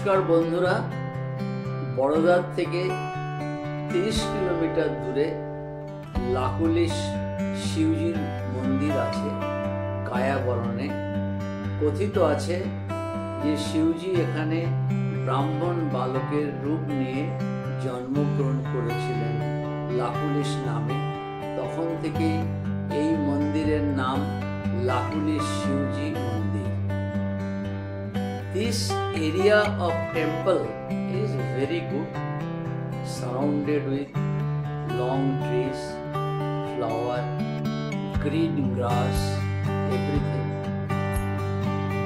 নমস্কার বন্ধুরা, বড়দার থেকে 30 কিলোমিটার দূরে লাকুলিশ শিবজির মন্দির আছে কায়াবরণে। কথিত আছে যে শিবজি এখানে ব্রাহ্মণ বালকের রূপ নিয়ে জন্মগ্রহণ করেছিলেন লাকুলিশ নামে। তখন থেকেই এই মন্দিরের নাম লাকুলিশ শিবজি মন্দির। This area of temple is very good, surrounded with long trees, flower, green grass, everything.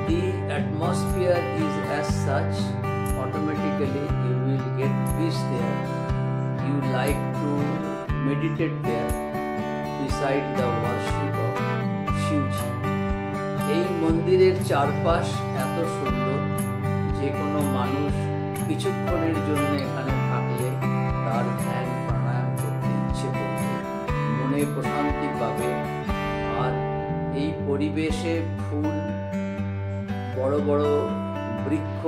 The atmosphere is as such, automatically you will get peace there. You like to meditate there beside the worship of Shivji. এই মন্দিরের চারপাশ এত সুন্দর, যে কোনো মানুষ কিছুক্ষণের জন্য এখানে থাকলে তার ধ্যান প্রাণায়াম করতে ইচ্ছে করবে, মনে প্রশান্তি পাবে। আর এই পরিবেশে ফুল, বড় বড় বৃক্ষ,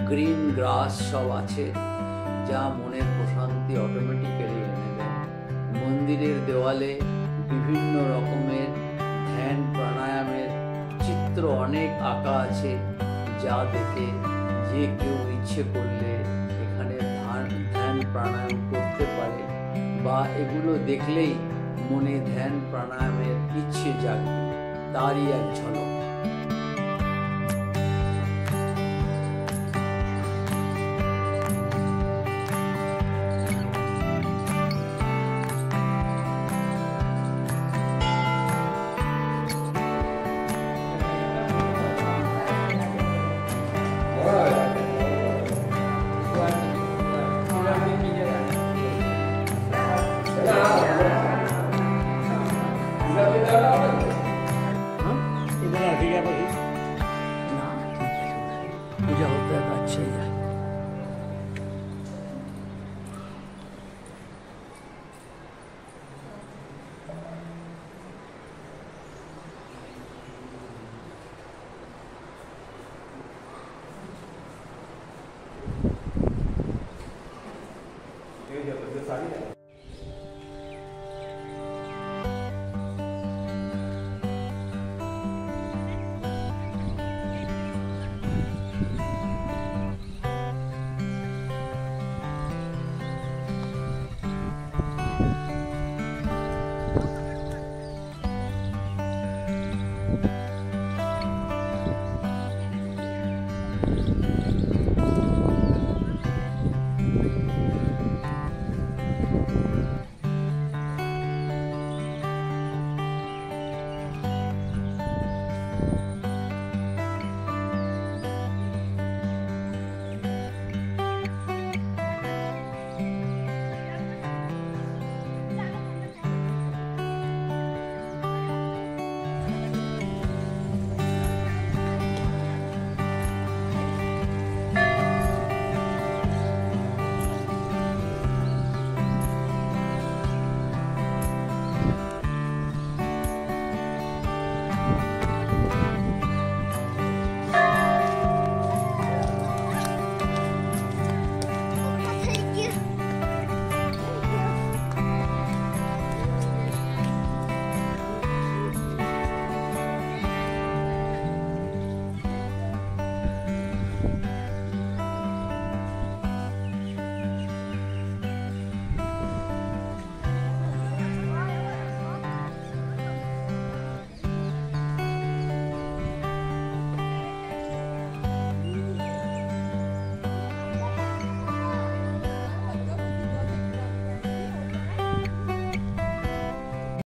গ্রিন গ্রাস সব আছে, যা মনের প্রশান্তি অটোমেটিক্যালি এনে দেয়। মন্দিরের দেওয়ালে বিভিন্ন রকমের ধ্যান প্রাণায়ামের চিত্র অনেক আঁকা আছে, যা দেখে যে কেউ ইচ্ছে করলে এখানে ধ্যান প্রাণায়াম করতে পারে, বা এগুলো দেখলেই মনে ধ্যান প্রাণায়ামের ইচ্ছে জাগবে, তারই এক ঝলক। पूजा होता है अच्छा ही है।